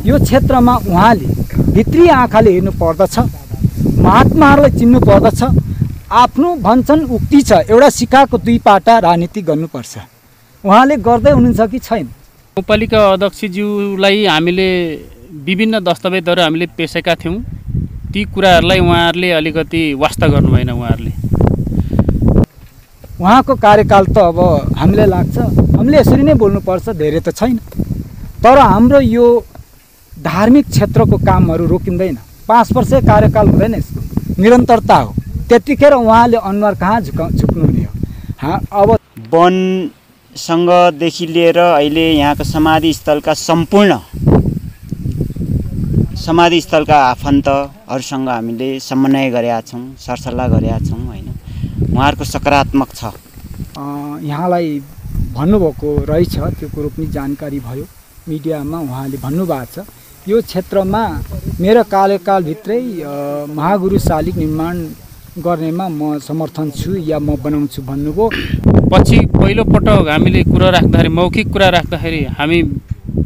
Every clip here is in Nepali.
यो क्षेत्रमा उहाँले भित्री आँखाले हेर्नु पर्दछ, महात्माहरूलाई चिन्नु पर्दछ। आफ्नो भन्छन् उक्ति छ, एउटा सिक्काको दुई पाटा राजनीति गर्नुपर्छ। उहाँले गर्दै हुनुहुन्छ कि छैन? गाउँपालिका अध्यक्षज्यूलाई हामीले विभिन्न दस्तावेजहरू हामीले पेशेका थियौँ। ती कुराहरूलाई उहाँहरूले अलिकति वास्ता गर्नु भएन। उहाँको कार्यकाल त अब हामीलाई लाग्छ हामीले यसरी नै बोल्नुपर्छ, धेरै त छैन। तर हाम्रो यो धार्मिक क्षेत्रको कामहरू रोकिँदैन। 5 वर्ष कार्यकाल हुँदैन, यसको निरन्तरता हो। त्यतिखेर उहाँले अनुहार कहाँ झुक्नुहुने हो? अब वनसँगदेखि लिएर अहिले यहाँको समाधिस्थलका सम्पूर्ण समाधिस्थलका आफन्तहरूसँग हामीले समन्वय गरेका छौँ, सरसल्लाह गरेका छौँ होइन। उहाँहरूको सकारात्मक छ। यहाँलाई भन्नुभएको रहेछ, त्यो कुरो पनि जानकारी भयो मिडियामा। उहाँले भन्नुभएको छ यो क्षेत्रमा मेरो कार्यकालभित्रै महागुरु शालिग निर्माण गर्नेमा म समर्थन छु या म बनाउँछु भन्नुभयो। पछि पहिलो पटक हामीले कुरा राख्दाखेरि, मौखिक कुरा राख्दाखेरि हामी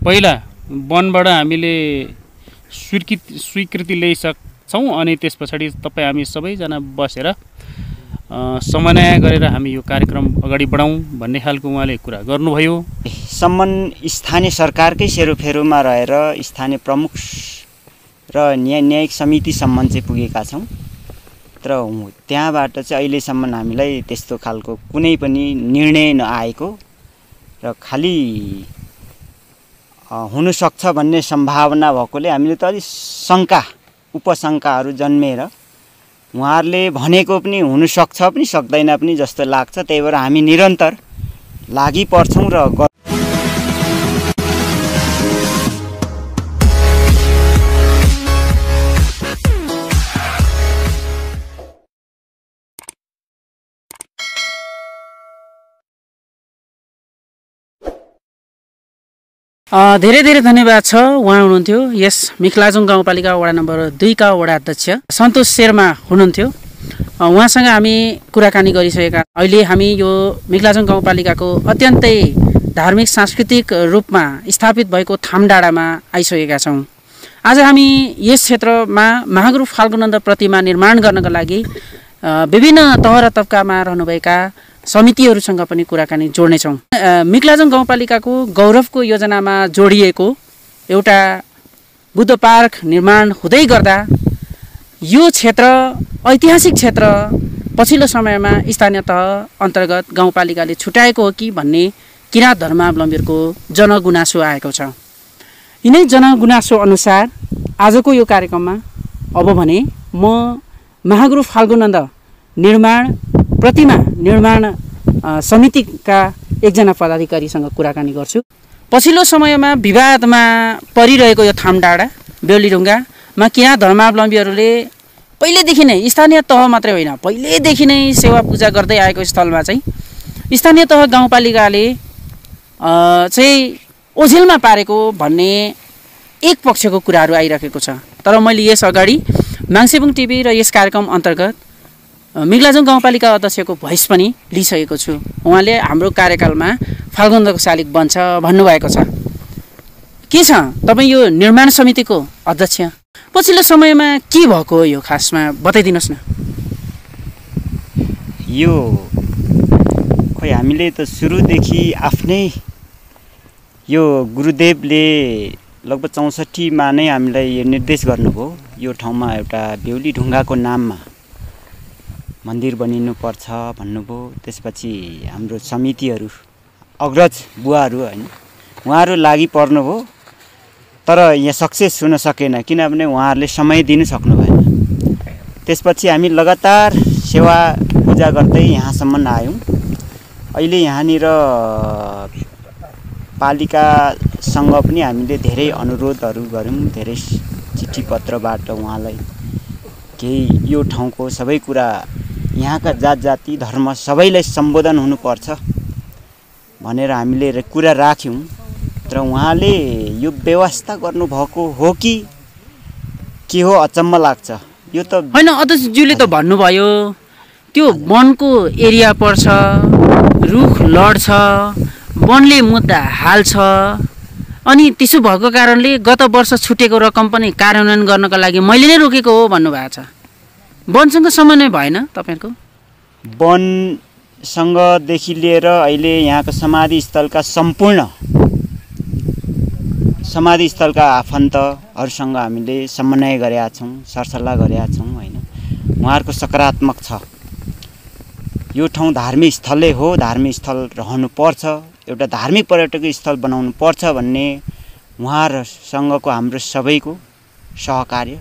पहिला वनबाट हामीले स्वीकृति ल्याइसक्छौँ। अनि त्यस पछाडि तपाईँ हामी सबैजना बसेर समन्वय गरेर हामी यो कार्यक्रम अगाडि बढाउँ भन्ने खालको उहाँले कुरा गर्नुभयो। स्थानीय सरकारकै सेरोफेरोमा रहेर स्थानीय प्रमुख र न्यायिक समितिसम्म चाहिँ पुगेका छौँ। तर त्यहाँबाट चाहिँ अहिलेसम्म हामीलाई त्यस्तो खालको कुनै पनि निर्णय नआएको र खालि हुनसक्छ भन्ने सम्भावना भएकोले हामीले त अलिक उपशङ्काहरू जन्मेर उहाँहरूले भनेको पनि हुनसक्छ पनि सक्दैन पनि जस्तो लाग्छ। त्यही भएर हामी निरन्तर लागि पर्छौँ र धेरै धेरै धन्यवाद छ। उहाँ हुनुहुन्थ्यो यस मिखलाजुङ गाउँपालिका वडा नम्बर 2 का वडा अध्यक्ष सन्तोष शेर्मा हुनुहुन्थ्यो। उहाँसँग हामी कुराकानी गरिसकेका। अहिले हामी यो मिखलाजुङ गाउँपालिकाको अत्यन्तै धार्मिक सांस्कृतिक रूपमा स्थापित भएको थामडाँडामा आइसकेका छौँ। आज हामी यस क्षेत्रमा महागुरु फाल्गुनन्द प्रतिमा निर्माण गर्नका लागि विभिन्न तह र तबकामा रहनुभएका समितिहरूसँग पनि कुराकानी जोड्नेछौँ। मिखलाजुङ गाउँपालिकाको गौरवको योजनामा जोडिएको एउटा बुद्ध पार्क निर्माण हुँदै गर्दा यो क्षेत्र ऐतिहासिक क्षेत्र पछिल्लो समयमा स्थानीय तह अन्तर्गत गाउँपालिकाले छुट्याएको हो कि भन्ने किराँत धर्मावलम्बीहरूको जनगुनासो आएको छ। यिनै जनगुनासो अनुसार आजको यो कार्यक्रममा अब भने म महागुरु फाल्गुनन्द प्रतिमा निर्माण समितिका एकजना पदाधिकारीसँग कुराकानी गर्छु। पछिल्लो समयमा विवादमा परिरहेको यो थामडाँडा बेहुलीढुङ्गामा किराँत धर्मावलम्बीहरूले पहिलेदेखि नै स्थानीय तह मात्रै होइन पहिलेदेखि नै सेवा पूजा गर्दै आएको स्थलमा चाहिँ स्थानीय तह गाउँपालिकाले चाहिँ ओझेलमा पारेको भन्ने एक पक्षको कुराहरू आइरहेको छ। तर मैले यस अगाडि माङसेबुङ टिभी र यस कार्यक्रम अन्तर्गत मिखलाजुङ गाउँपालिका अध्यक्षको भोइस पनि लिइसकेको छु। उहाँले हाम्रो कार्यकालमा फाल्गुनन्दको शालिग बन्छ भन्नुभएको छ। के छ तपाईँ यो निर्माण समितिको अध्यक्ष, पछिल्लो समयमा के भएको हो यो खासमा बताइदिनुहोस् न। यो खोइ हामीले त सुरुदेखि आफ्नै यो गुरुदेवले लगभग 64 मा नै हामीलाई यो निर्देश गर्नुभयो। यो ठाउँमा एउटा बेहुली ढुङ्गाको नाममा मन्दिर बनिनुपर्छ भन्नुभयो। त्यसपछि हाम्रो समितिहरू अग्रज बुवाहरू हैन उहाँहरू लागि पर्नुभयो। तर यहाँ सक्सेस हुन सकेन किनभने उहाँहरूले समय दिन सक्नु भएन। त्यसपछि हामी लगातार सेवा पूजा गर्दै यहाँसम्म आयौँ। अहिले यहाँनिर पालिकासँग पनि हामीले धेरै अनुरोधहरू गऱ्यौँ, धेरै चिठी पत्रबाट उहाँलाई केही यो ठाउँको सबै कुरा यहाँका जात जाति धर्म सबैलाई सम्बोधन हुनुपर्छ भनेर हामीले कुरा राख्यौँ। तर उहाँले यो व्यवस्था गर्नुभएको हो कि के हो अचम्म लाग्छ। यो त हैन, अध्यक्षज्यूले त भन्नुभयो त्यो वनको एरिया पर्छ, रुख लड्छ, वनले मुद्दा हाल्छ अनि त्यसो भएको कारणले गत वर्ष छुटेको रकम पनि कार्यान्वयन गर्नका लागि मैले नै रोकेको हो भन्नुभएको छ। वनसँग समन्वय भएन तपाईँहरूको? वनसँगदेखि लिएर अहिले यहाँको समाधिस्थलका सम्पूर्ण समाधिस्थलका आफन्तहरूसँग हामीले समन्वय गरेका छौँ, सरसल्लाह गरेका छौँ होइन। उहाँहरूको सकारात्मक छ। यो ठाउँ धार्मिक स्थलै हो, धार्मिक स्थल रहनुपर्छ, एउटा धार्मिक पर्यटकीय स्थल बनाउनु पर्छ भन्ने उहाँहरूसँगको हाम्रो सबैको सहकार्य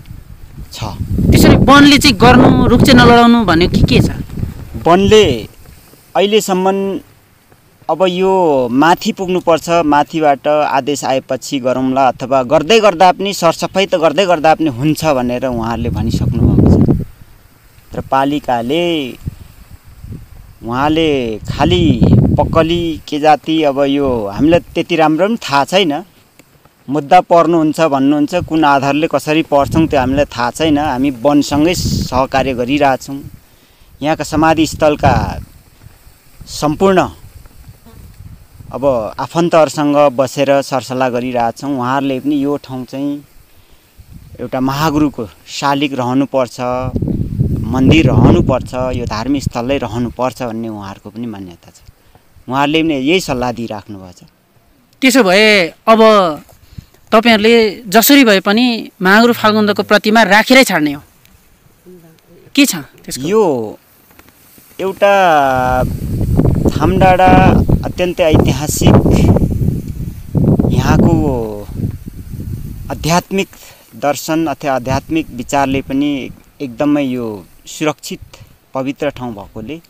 छ। त्यसरी वनले चाहिँ गर्नु, रुख चाहिँ नलडाउनु भन्ने के छ? वनले अहिलेसम्म अब यो माथि पुग्नुपर्छ, माथिबाट आदेश आएपछि गरौँला अथवा गर्दै गर्दा पनि सरसफाइ त गर्दै गर्दा पनि हुन्छ भनेर उहाँहरूले भनिसक्नु भएको छ। तर पालिकाले उहाँले खालि पक्कली के जाति अब यो हामीलाई त्यति राम्रो पनि थाहा छैन, मुद्दा पर्नुहुन्छ भन्नुहुन्छ, कुन आधारले कसरी पर्छौँ त्यो हामीलाई थाहा छैन। हामी वनसँगै सहकार्य गरिरहेछौँ। यहाँका समाधिस्थलका सम्पूर्ण अब आफन्तहरूसँग बसेर सरसल्लाह गरिरहेछौँ। उहाँहरूले पनि यो ठाउँ चाहिँ एउटा महागुरुको शालिग रहनुपर्छ, मन्दिर रहनुपर्छ, यो धार्मिक स्थलै रहनुपर्छ भन्ने उहाँहरूको पनि मान्यता छ। उहाँहरूले पनि यही सल्लाह दिइराख्नु भएको छ। त्यसो भए अब तपाईँहरूले जसरी भए पनि महागुरु फाल्गुन्दको प्रतिमा राखेरै छाड्ने हो के छ त्यसको? यो एउटा थामडाँडा अत्यन्तै ऐतिहासिक, यहाँको आध्यात्मिक दर्शन अथवा आध्यात्मिक विचारले पनि एकदमै यो सुरक्षित पवित्र ठाउँ भएकोले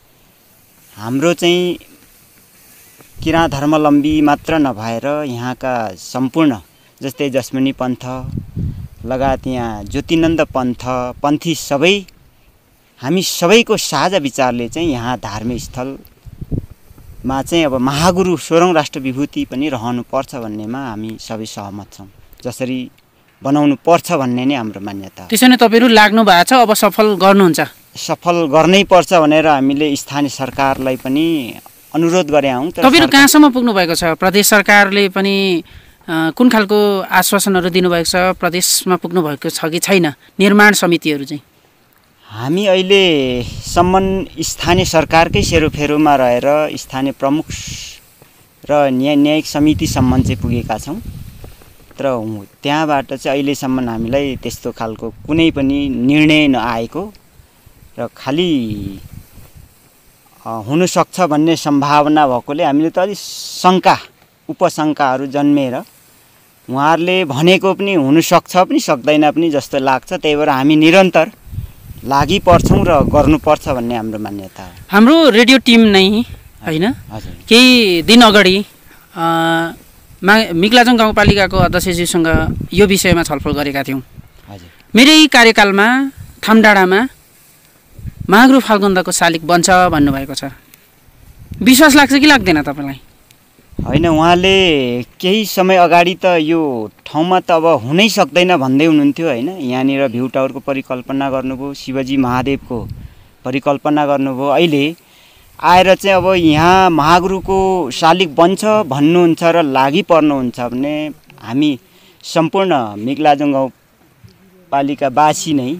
हाम्रो चाहिँ किराँत धर्मावलम्बी मात्र नभएर यहाँका सम्पूर्ण जस्तै जसमनी पन्थ लगायत यहाँ ज्योतिनन्द पन्थी सबै हामी सबैको साझा विचारले चाहिँ यहाँ धार्मिक स्थलमा चाहिँ अब महागुरु 16औं राष्ट्र विभूति पनि रहनुपर्छ भन्नेमा हामी सबै सहमत छौँ। जसरी बनाउनु पर्छ भन्ने नै हाम्रो मान्यता हो। त्यसो भने तपाईँहरू लाग्नु भएको छ, अब सफल गर्नुहुन्छ? सफल गर्नै पर्छ भनेर हामीले स्थानीय सरकारलाई पनि अनुरोध गरे हौँ। तपाईँहरू कहाँसम्म पुग्नु भएको छ? प्रदेश सरकारले पनि कुन खालको आश्वासनहरू दिनुभएको छ? प्रदेशमा पुग्नु भएको छ कि छैन निर्माण समितिहरू चाहिँ? हामी अहिलेसम्म स्थानीय सरकारकै सेरोफेरोमा रहेर स्थानीय प्रमुख र न्यायिक समितिसम्म चाहिँ पुगेका छौँ। तर त्यहाँबाट चाहिँ अहिलेसम्म हामीलाई त्यस्तो खालको कुनै पनि निर्णय नआएको र खालि हुनसक्छ भन्ने सम्भावना भएकोले हामीले त अलिक उपशङ्काहरू जन्मेर उहाँहरूले भनेको पनि हुनसक्छ पनि सक्दैन पनि जस्तो लाग्छ। त्यही भएर हामी निरन्तर लागि पर्छौँ र गर्नुपर्छ भन्ने हाम्रो मान्यता हो। हाम्रो रेडियो टिम नै होइन केही दिन अगाडि मिक्लाजुङ गाउँपालिकाको अध्यक्षज्यूसँग यो विषयमा छलफल गरेका थियौँ। मेरै कार्यकालमा थामडाँडामा महागुरु फाल्गुन्दको शालिग बन्छ भन्नुभएको छ। विश्वास लाग्छ कि लाग्दैन तपाईँलाई? होइन, उहाँले केही समय अगाडि त यो ठाउँमा त अब हुनै सक्दैन भन्दै हुनुहुन्थ्यो होइन। यहाँनिर भ्यू टावरको परिकल्पना गर्नुभयो, शिवजी महादेवको परिकल्पना गर्नुभयो, अहिले आएर चाहिँ अब यहाँ महागुरुको शालिग बन्छ भन्नुहुन्छ र लागि पर्नुहुन्छ भने हामी सम्पूर्ण मिक्लाजुङ गाउँपालिकावासी नै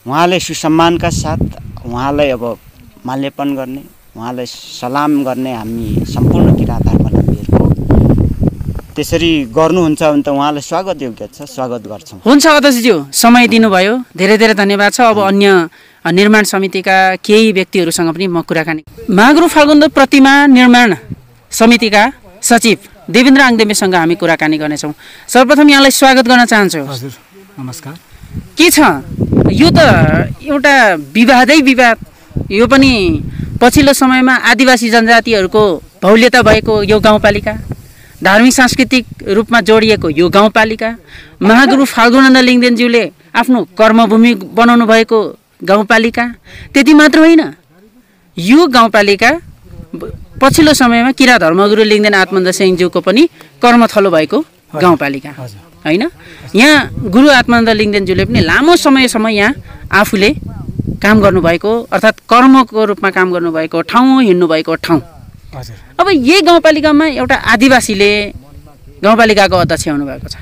उहाँलाई सुसम्मानका साथ उहाँलाई अब माल्यार्पण गर्ने, उहाँलाई सलाम गर्ने हामी सम्पूर्ण किराँत धर्मावलम्बीहरूको त्यसरी गर्नुहुन्छ भने त उहाँलाई स्वागत योग्य छ, स्वागत गर्छौँ। हुन्छ अध्यक्षज्यू, समय दिनुभयो, धेरै धेरै धन्यवाद छ। अब अन्य निर्माण समितिका केही व्यक्तिहरूसँग पनि म कुराकानी। महागुरु फाल्गुन्द प्रतिमा निर्माण समितिका सचिव देवेन्द्र आङदेमेसँग हामी कुराकानी गर्नेछौँ। सर्वप्रथम यहाँलाई स्वागत गर्न चाहन्छु। हजुर नमस्कार। के छ यो त एउटा विवादै विवाद, यो पनि पछिल्लो समयमा आदिवासी जनजातिहरूको बाहुल्यता भएको यो गाउँपालिका, धार्मिक सांस्कृतिक रूपमा जोडिएको यो गाउँपालिका, महागुरु फाल्गुनन्द लिङ्गदेनज्यूले आफ्नो कर्मभूमि बनाउनु भएको गाउँपालिका, त्यति मात्र होइन यो गाउँपालिका पछिल्लो समयमा किरा धर्मगुरु लिङ्गदेन आत्मानन्द सिंहज्यूको पनि कर्मथलो भएको गाउँपालिका होइन। यहाँ गुरु आत्मानन्द लिङ्गदेनज्यूले पनि लामो समयसम्म यहाँ आफूले काम गर्नुभएको अर्थात् कर्मको रूपमा काम गर्नुभएको ठाउँ, हिँड्नुभएको ठाउँ। अब यही गाउँपालिकामा एउटा आदिवासीले गाउँपालिकाको अध्यक्ष हुनुभएको छ।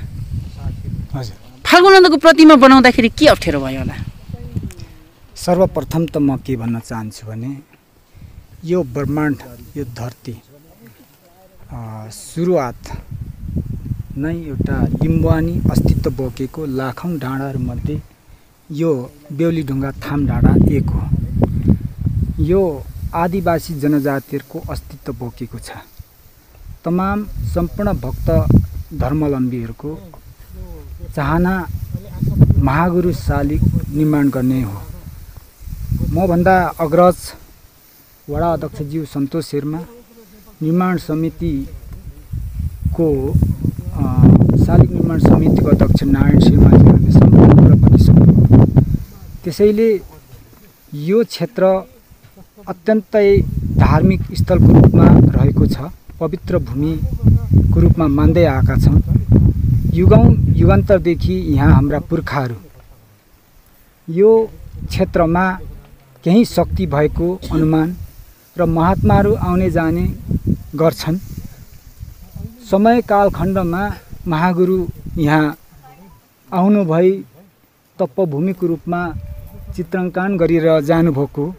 हजुर, फाल्गु नन्दको प्रतिमा बनाउँदाखेरि के अप्ठ्यारो भयो होला? सर्वप्रथम त म के भन्न चाहन्छु भने यो ब्रह्माण्ड, यो धरती सुरुवात नै एउटा लिम्बुवानी अस्तित्व बोकेको लाखौँ डाँडाहरूमध्ये यो बेहुलीढुङ्गा थाम डाँडा एक हो। यो आदिवासी जनजातिहरूको अस्तित्व बोकेको छ। तमाम सम्पूर्ण भक्त धर्मावलम्बीहरूको चाहना महागुरु शालिग निर्माण गर्ने हो। मभन्दा अग्रज वडा अध्यक्षज्यू सन्तोष शर्मा, निर्माण समितिको शालिग निर्माण समितिको अध्यक्ष नारायण शर्माजी हामी सम्पूर्ण कुरा भनिसक्नु। त्यसैले यो क्षेत्र अत्यन्तै धार्मिक स्थलको रूपमा रहेको छ, पवित्र भूमिको रूपमा मान्दै आएका छौँ। युगान्तरदेखि यहाँ हाम्रा पुर्खाहरू यो क्षेत्रमा केही शक्ति भएको अनुमान र महात्माहरू आउने जाने गर्छन्। समय कालखण्डमा महागुरु यहाँ आउनुभई तपभूमिको रूपमा चित्राङ्कन गरेर जानुभएको,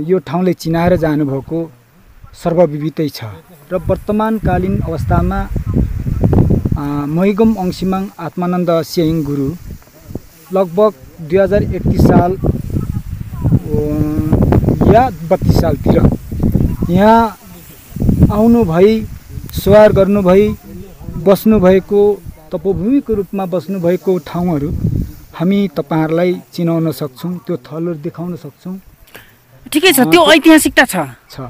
यो ठाउँले चिनाएर जानुभएको सर्वविदितै छ। र वर्तमानकालीन अवस्थामा मैगम अंशिमाङ आत्मानन्द सेयिङ गुरु लगभग 2031 साल या 32 सालतिर यहाँ आउनुभई, सवार गर्नुभई, बस्नुभएको, तपोभूमिको रूपमा बस्नुभएको ठाउँहरू हामी तपाईँहरूलाई चिनाउन सक्छौँ, त्यो थलहरू देखाउन सक्छौँ। ठिकै छ, त्यो ऐतिहासिकता छ।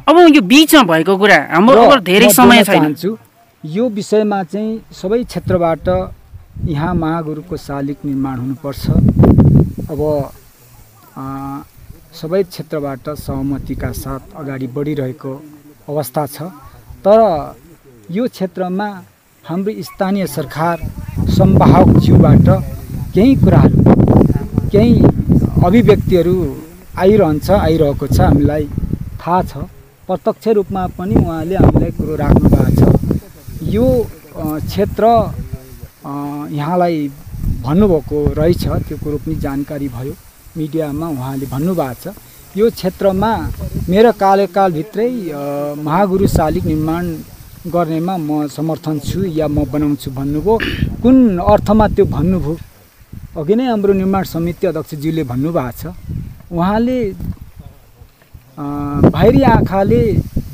अब यो बिचमा भएको कुरा हाम्रो अब धेरै समय छैन। यो विषयमा चाहिँ सबै क्षेत्रबाट यहाँ महागुरुको शालिग निर्माण हुनुपर्छ। अब सबै क्षेत्रबाट सहमतिका साथ अगाडि बढिरहेको अवस्था छ। तर यो क्षेत्रमा हाम्रो स्थानीय सरकार संवाहकज्यूबाट केही कुराहरू, केही अभिव्यक्तिहरू आइरहेको छ, हामीलाई थाहा छ। प्रत्यक्ष रूपमा पनि उहाँले हामीलाई कुरो राख्नु भएको छ। यो क्षेत्र यहाँलाई भन्नुभएको रहेछ, त्यो कुरो पनि जानकारी भयो मिडियामा, उहाँले भन्नुभएको छ यो क्षेत्रमा मेरो कार्यकालभित्रै महागुरु शालिग निर्माण गर्नेमा म समर्थन छु या म बनाउँछु भन्नुभयो। कुन अर्थमा त्यो भन्नुभयो? अघि नै हाम्रो निर्माण समिति अध्यक्षज्यूले भन्नुभएको छ, उहाँले बाहिरी आँखाले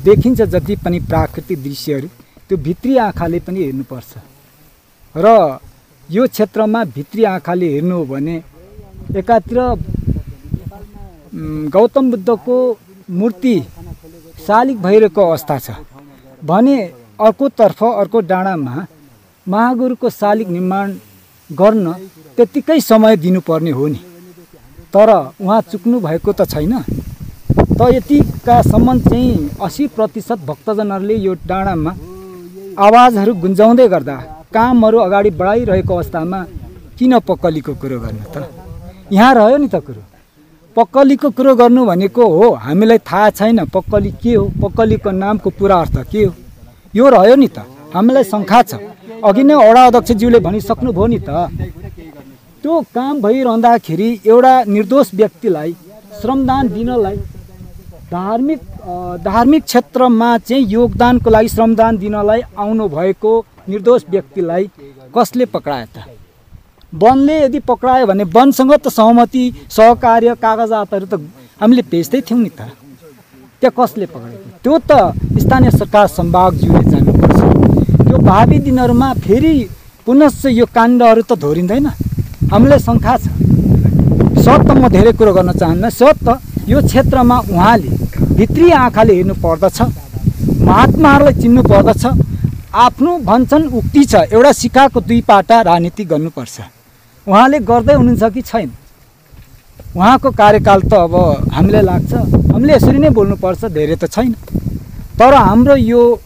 देखिन्छ जति पनि प्राकृतिक दृश्यहरू त्यो भित्री आँखाले पनि हेर्नुपर्छ। र यो क्षेत्रमा भित्री आँखाले हेर्नु हो भने एकातिर गौतम बुद्धको मूर्ति शालिग भइरहेको अवस्था छ भने अर्कोतर्फ अर्को डाँडामा महागुरुको शालिग निर्माण गर्न त्यतिकै समय दिनुपर्ने हो नि। तर उहाँ चुक्नु भएको त छैन। त यतिकासम्म चाहिँ 80% भक्तजनहरूले यो डाँडामा आवाजहरू गुन्जाउँदै गर्दा कामहरू अगाडि बढाइरहेको अवस्थामा किन पक्कलीको कुरो गर्नु त? यहाँ रह्यो नि त कुरो। पक्कलीको कुरो गर्नु भनेको हो हामीलाई थाहा छैन पक्कली के हो, पक्कलीको नामको पुरा अर्थ के हो, यो रह्यो नि त। हामीलाई शङ्का छ। अघि नै वडा अध्यक्षज्यूले भनिसक्नुभयो नि त, त्यो काम भइरहँदाखेरि एउटा निर्दोष व्यक्तिलाई श्रमदान दिनलाई, धार्मिक क्षेत्रमा चाहिँ योगदानको लागि श्रमदान दिनलाई आउनु भएको निर्दोष व्यक्तिलाई कसले पक्रायो त? वनले यदि पक्रायो भने वनसँग त सहमति, सहकार्य, कागजातहरू त हामीले भेज्दै थियौँ नि त। त्यो कसले पक्रायो? त्यो त स्थानीय सरकार सम्भागज्यूले जान्नुपर्छ। त्यो भावी दिनहरूमा फेरि पुनश्च यो काण्डहरू त दोहोरिँदैन। हामीलाई शङ्का छ। सत म धेरै कुरो गर्न चाहन्न। सत यो क्षेत्रमा उहाँले भित्री आँखाले हेर्नु पर्दछ, महात्माहरूलाई चिन्नु पर्दछ। आफ्नो भन्छन् उक्ति छ, एउटा सिक्काको दुई पाटा राजनीति गर्नुपर्छ। उहाँले गर्दै हुनुहुन्छ कि छैन? उहाँको कार्यकाल त अब हामीलाई लाग्छ हामीले यसरी नै बोल्नुपर्छ, धेरै त छैन। तर हाम्रो यो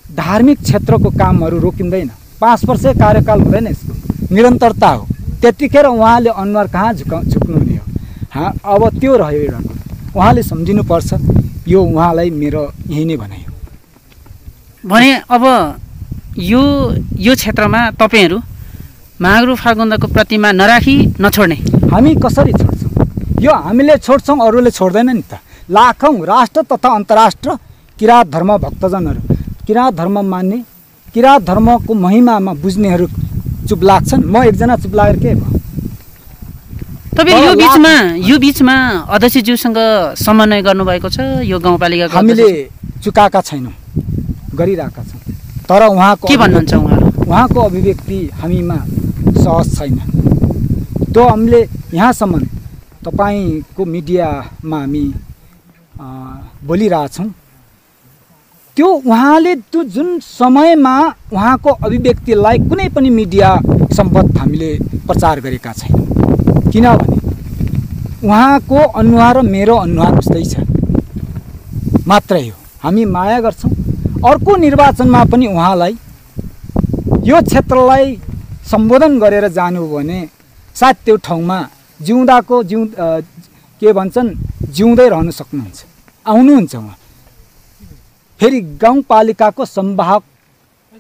धार्मिक क्षेत्रको कामहरू रोकिँदैन। 5 वर्ष कार्यकाल हुँदैन, यसको निरन्तरता हो। त्यतिखेर उहाँले अनुहार कहाँ झुक्नुहुने हो? अब त्यो रह्यो एउटा कुरो, उहाँले सम्झिनुपर्छ। यो उहाँलाई मेरो यही नै भनाइ हो। भने अब यो क्षेत्रमा तपाईँहरू महागुरु फाल्गुन्दको प्रतिमा नराखी नछोड्ने? हामी कसरी छोड्छौँ? यो हामीले छोड्छौँ, अरूले छोड्दैन नि त। लाखौँ राष्ट्र तथा अन्तर्राष्ट्र किराँत धर्म भक्तजनहरू, किराँत धर्म मान्ने, किराँत धर्मको महिमामा बुझ्नेहरू चुप लाग्छन्। म एकजना चुप लागेर के भयो? तपाईँ यो बिचमा अध्यक्षज्यूसँग समन्वय गर्नुभएको छ? यो गाउँपालिका हामीले चुकाएका छैनौँ, गरिरहेका छौँ। तर उहाँको के भन्नुहुन्छ? उहाँको अभिव्यक्ति हामीमा सहज छैन। त्यो हामीले यहाँसम्म तपाईँको मिडियामा हामी बोलिरहेछौँ। त्यो उहाँले त्यो जुन समयमा उहाँको अभिव्यक्तिलाई कुनै पनि मिडिया सम्बद्ध हामीले प्रचार गरेका छैनौँ। किनभने उहाँको अनुहार र मेरो अनुहार उस्तै छ मात्रै हो। हामी माया गर्छौँ। अर्को निर्वाचनमा पनि उहाँलाई यो क्षेत्रलाई सम्बोधन गरेर जानु भने सायद त्यो ठाउँमा जिउँदै रहन सक्नुहुन्छ, आउनुहुन्छ उहाँ। फेरि गाउँपालिकाको संवाहक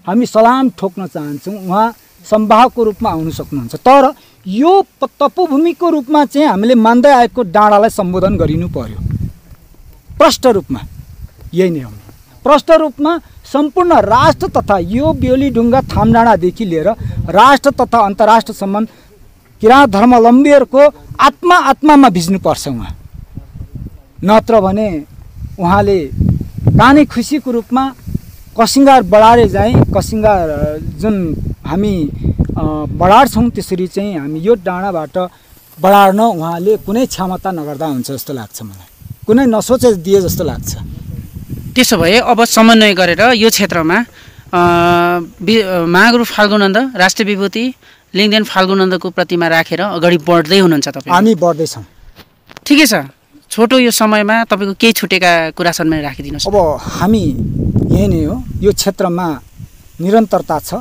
हामी सलाम ठोक्न चाहन्छौँ, उहाँ संवाहकको रूपमा आउनु सक्नुहुन्छ। तर यो तपोभूमिको रूपमा चाहिँ हामीले मान्दै आएको डाँडालाई सम्बोधन गरिनु पर्यो प्रष्ट रूपमा। यही नै हो, प्रष्ट रूपमा सम्पूर्ण राष्ट्र तथा यो बेहुलीढुङ्गा थामडाँडादेखि लिएर राष्ट्र तथा अन्तर्राष्ट्रसम्म किराँत धर्मावलम्बीहरूको आत्मामा भिज्नुपर्छ उहाँ। नत्र भने उहाँले कानै खुसीको रूपमा कसिङ्गार बढारे चाहिँ कसिङ्गार जुन हामी बढार्छौँ त्यसरी चाहिँ हामी यो डाँडाबाट बढार्न उहाँले कुनै क्षमता नगर्दा हुन्छ जस्तो लाग्छ मलाई, कुनै नसोचे दिए जस्तो लाग्छ। त्यसो भए अब समन्वय गरेर यो क्षेत्रमा महागुरु फाल्गुनन्द राष्ट्रिय विभूति लिङ्गदेन फाल्गुनन्दको प्रतिमा राखेर अगाडि बढ्दै हुनुहुन्छ तपाईँ? हामी बढ्दैछौँ। ठिकै छ। छोटो यो समयमा तपाईँको केही छुटेका कुरा छन् भने राखिदिनुहोस्। अब हामी यही नै हो, यो क्षेत्रमा निरन्तरता छ।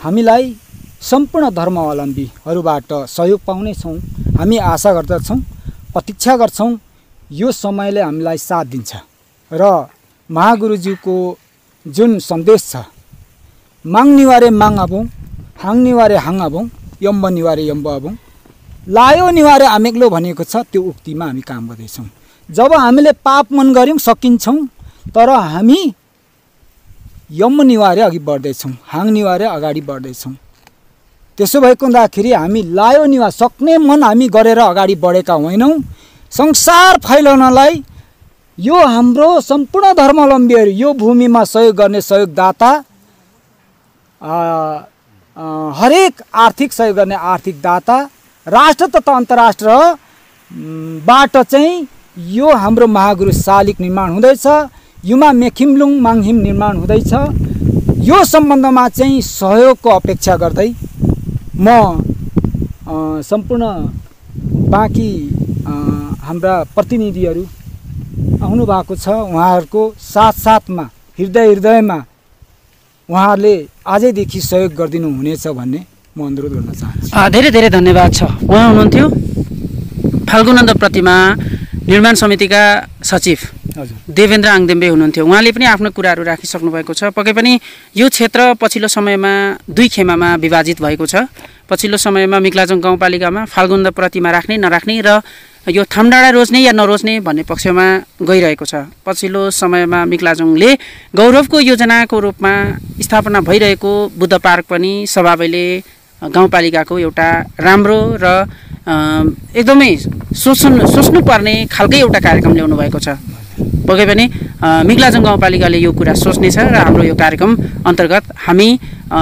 हामीलाई सम्पूर्ण धर्मावलम्बीहरूबाट सहयोग पाउनेछौँ, हामी आशा गर्दछौँ, प्रतीक्षा गर्छौँ। यो समयले हामीलाई साथ दिन्छ र महागुरुज्यूको जुन सन्देश छ, माङ निवारे माङ अबौँ, हाङ निवारे हाङ अबौँ, यम्ब निवारे यम्ब अबौँ, लायो निवारे आमेग्लो भनेको छ, त्यो उक्तिमा हामी काम गर्दैछौँ। जब हामीले पाप मन गऱ्यौँ सकिन्छौँ, तर हामी यम्ब निवारे अघि बढ्दैछौँ, हाङ निवारे अगाडि बढ्दैछौँ। त्यसो भएको हुँदाखेरि हामी लायो निवार सक्ने मन हामी गरेर अगाडि बढेका होइनौँ। संसार फैलाउनलाई यो हाम्रो सम्पूर्ण धर्मावलम्बीहरू, यो भूमिमा सहयोग गर्ने सहयोगदाता, हरेक आर्थिक सहयोग गर्ने आर्थिक दाता, राष्ट्र तथा अन्तर्राष्ट्रबाट चाहिँ यो हाम्रो महागुरु शालिग निर्माण हुँदैछ, युमा मेखिमलुङ माङहिम निर्माण हुँदैछ। यो सम्बन्धमा चाहिँ सहयोगको अपेक्षा गर्दै म सम्पूर्ण बाँकी हाम्रा प्रतिनिधिहरू आउनु भएको छ, उहाँहरूको साथसाथमा हृदयमा उहाँहरूले आजैदेखि सहयोग गरिदिनु हुनेछ भन्ने म अनुरोध गर्न चाहन्छु। धेरै धेरै धन्यवाद छ। उहाँ हुनुहुन्थ्यो फाल्गुनन्द प्रतिमा निर्माण समितिका सचिव देवेन्द्र आङदेम्बे हुनुहुन्थ्यो। उहाँले पनि आफ्नो कुराहरू राखिसक्नु भएको छ। पक्कै पनि यो क्षेत्र पछिल्लो समयमा दुई खेमामा विभाजित भएको छ। पछिल्लो समयमा मिक्लाजुङ गाउँपालिकामा फाल्गुनन्द प्रतिमा राख्ने नराख्ने र यो थामडाँडा रोज्ने या नरोज्ने भन्ने पक्षमा गइरहेको छ। पछिल्लो समयमा मिक्लाजुङले गौरवको योजनाको रूपमा स्थापना भइरहेको बुद्ध पार्क पनि सभाबैले गाउँपालिकाको एउटा राम्रो र एकदमै सोच्नुपर्ने खालकै एउटा कार्यक्रम ल्याउनु भएको छ। पक्कै पनि मिक्लाजुङ गाउँपालिकाले यो कुरा सोच्नेछ र हाम्रो यो कार्यक्रम अन्तर्गत हामी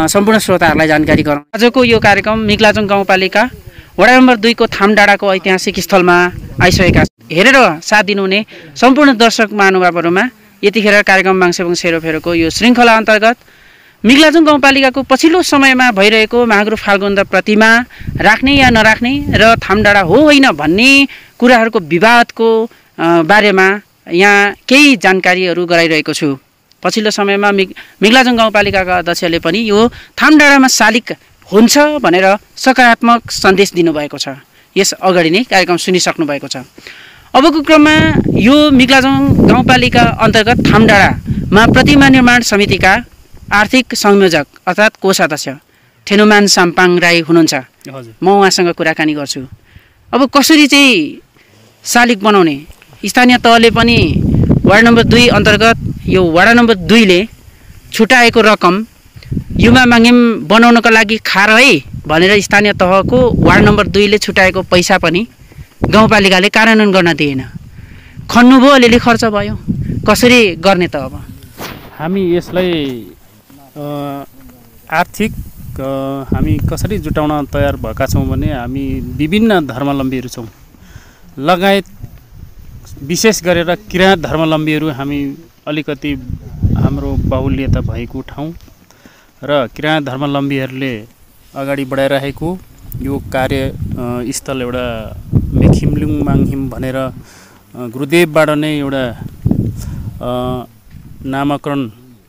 सम्पूर्ण श्रोताहरूलाई जानकारी गराउँ। आजको यो कार्यक्रम मिक्लाजुङ गाउँपालिका वडा नम्बर 2 को थामडाँडाको ऐतिहासिक स्थलमा आइसकेका हेरेर साथ दिनुहुने सम्पूर्ण दर्शक महानुभावहरूमा यतिखेर कार्यक्रम माङसेबुङ सेरोफेरोको यो श्रृङ्खला अन्तर्गत मिक्लाजुङ गाउँपालिकाको पछिल्लो समयमा भइरहेको महागुरु फाल्गुनन्द प्रतिमा राख्ने या नराख्ने र थामडाँडा हो होइन भन्ने कुराहरूको विवादको बारेमा यहाँ केही जानकारीहरू गराइरहेको छु। पछिल्लो समयमा मिक्लाजुङ गाउँपालिकाका अध्यक्षले पनि यो थामडाँडामा शालिग हुन्छ भनेर सकारात्मक सन्देश दिनुभएको छ। यस अगाडि नै कार्यक्रम सुनिसक्नु भएको छ। अबको क्रममा यो मिक्लाजुङ गाउँपालिका अन्तर्गत थामडाँडामा प्रतिमा निर्माण समितिका आर्थिक संयोजक अर्थात् कोषाध्यक्ष ठेनुमान साम्पाङ राई हुनुहुन्छ। हजुर म उहाँसँग कुराकानी गर्छु। अब कसरी चाहिँ शालिग बनाउने, स्थानीय तहले पनि वार्ड नम्बर 2 अन्तर्गत यो वडा नम्बर 2 ले छुटाएको रकम युमा माङ्गिम बनाउनको लागि खार है भनेर स्थानीय तहको वार्ड नम्बर 2 ले छुटाएको पैसा पनि गाउँपालिकाले कार्यान्वयन गर्न दिएन। खन्नुभयो, अलिअलि खर्च भयो, कसरी गर्ने त अब? हामी यसलाई आर्थिक हामी कसरी जुटाउन तयार भएका छौँ भने हामी विभिन्न धर्मावलम्बीहरू छौँ, लगायत विशेष गरेर किराँत धर्मावलम्बीहरू हामी अलिकति हाम्रो बाहुल्यता भएको ठाउँ र किराँत धर्मावलम्बीहरूले अगाडि बढाइरहेको यो कार्यस्थल एउटा मेखिमलुङ माङहिम भनेर गुरुदेवबाट नै एउटा नामाकरण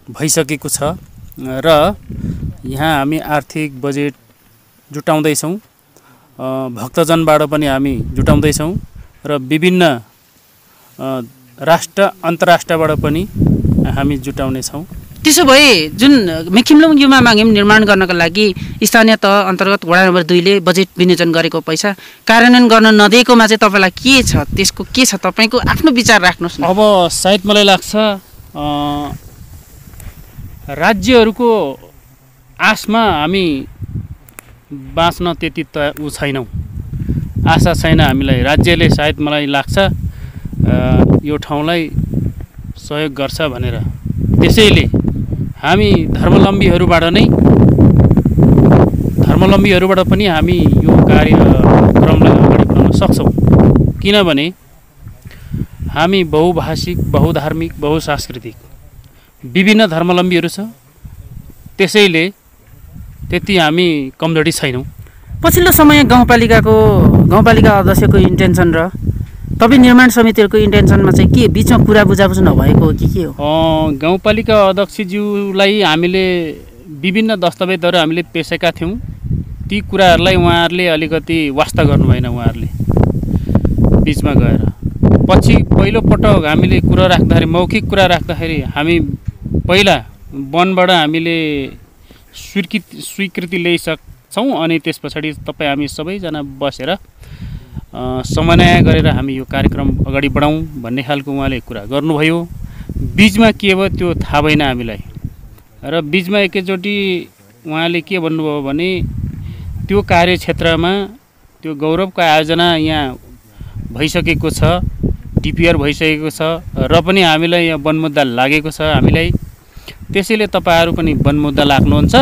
भइसकेको छ र यहाँ हामी आर्थिक बजेट जुटाउँदैछौँ, भक्तजनबाट पनि हामी जुटाउँदैछौँ र विभिन्न राष्ट्र अन्तर्राष्ट्रबाट पनि हामी जुटाउनेछौँ। त्यसो भए जुन मेखिमलुङ युमा माङ्गिम निर्माण गर्नको लागि स्थानीय तह अन्तर्गत वडा नम्बर 2 ले बजेट विनियोजन गरेको पैसा कार्यान्वयन गर्न नदिएकोमा चाहिँ तपाईँलाई के छ, त्यसको के छ तपाईँको आफ्नो विचार राख्नुहोस् न। अब सायद मलाई लाग्छ राज्यहरूको आशमा हामी बाँच्न त्यति छैनौँ, आशा छैन हामीलाई। राज्यले सायद मलाई लाग्छ यो ठाउँलाई सहयोग गर्छ भनेर, त्यसैले हामी धर्मावलम्बीहरूबाट पनि हामी यो कार्यक्रमलाई अगाडि बढाउन सक्छौँ। किनभने हामी बहुभाषिक, बहुधार्मिक, बहुसांस्कृतिक विभिन्न धर्मावलम्बीहरू छ, त्यसैले त्यति हामी कमजोरी छैनौँ। पछिल्लो समय गाउँपालिका अध्यक्षको इन्टेन्सन र तपाईँ निर्माण समितिहरूको इन्टेन्सनमा चाहिँ के बिचमा कुरा बुझाबुझ नभएको हो कि के हो? गाउँपालिका अध्यक्षज्यूलाई हामीले विभिन्न दस्तावेजहरू हामीले पेशेका थियौँ, ती कुराहरूलाई उहाँहरूले अलिकति वास्ता गर्नु भएन। उहाँहरूले बिचमा गएर पछि पहिलोपटक हामीले कुरा राख्दाखेरि, मौखिक कुरा राख्दाखेरि हामी पहिला वनबाट हामीले स्वीकृति ल्याइसक्छौँ अनि त्यस पछाडि तपाईँ हामी सबैजना बसेर समन्वय गरेर हामी यो कार्यक्रम अगाडि बढाउँ भन्ने खालको उहाँले कुरा गर्नुभयो। बिचमा के भयो त्यो थाहा भएन हामीलाई र बिचमा एकैचोटि उहाँले के भन्नुभयो भने त्यो कार्यक्षेत्रमा त्यो गौरवको आयोजना यहाँ भइसकेको छ, डिपिआर भइसकेको छ र पनि हामीलाई यहाँ वनमुद्दा लागेको छ हामीलाई, त्यसैले तपाईँहरू पनि वनमुद्दा लाग्नुहुन्छ,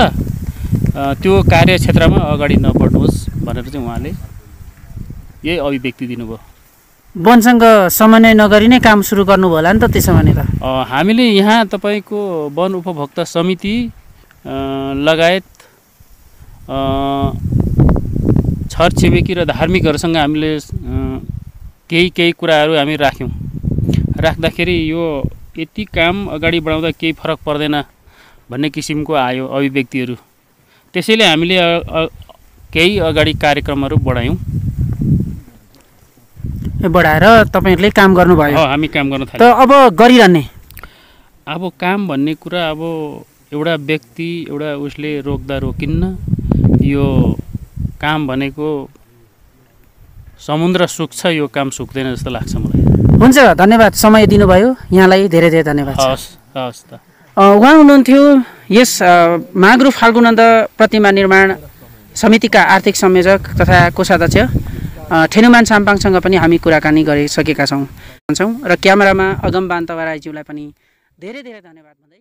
त्यो कार्यक्षेत्रमा अगाडि नबढ्नुहोस् भनेर चाहिँ उहाँले यही अभिव्यक्ति दिनुभयो। वनसँग समन्वय नगरी नै काम सुरु गर्नुभयो होला नि त त्यसो भने त? हामीले यहाँ तपाईँको वन उपभोक्ता समिति लगायत छरछिमेकी र धार्मिकहरूसँग हामीले केही कुराहरू हामी राख्दाखेरि यो यति काम अगाडि बढाउँदा केही फरक पर्दैन भन्ने किसिमको आयो अभिव्यक्तिहरू, त्यसैले हामीले केही अगाडि कार्यक्रमहरू बढाएर तपाईँहरूले काम गर्नुभयो? हामी काम गर्न थाल्यौँ। त अब गरिरहने अब काम भन्ने कुरा अब एउटा व्यक्ति एउटा उसले रोक्दा रोकिन्न, यो काम भनेको समुद्र सुक्छ, यो काम सुक्दैन जस्तो लाग्छ मलाई। हुन्छ, धन्यवाद, समय दिनुभयो यहाँलाई धेरै धेरै धन्यवाद। हस् त। उहाँ हुनुहुन्थ्यो यस महागुरु फाल्गुनन्द प्रतिमा निर्माण समितिका आर्थिक संयोजक तथा कोषाध्यक्ष ठेनुमान साम्पाङसँग पनि हामी कुराकानी गरिसकेका छौँ र क्यामेरामा अगम बान्तवा राईज्यूलाई पनि धेरै धेरै धन्यवाद भन्दै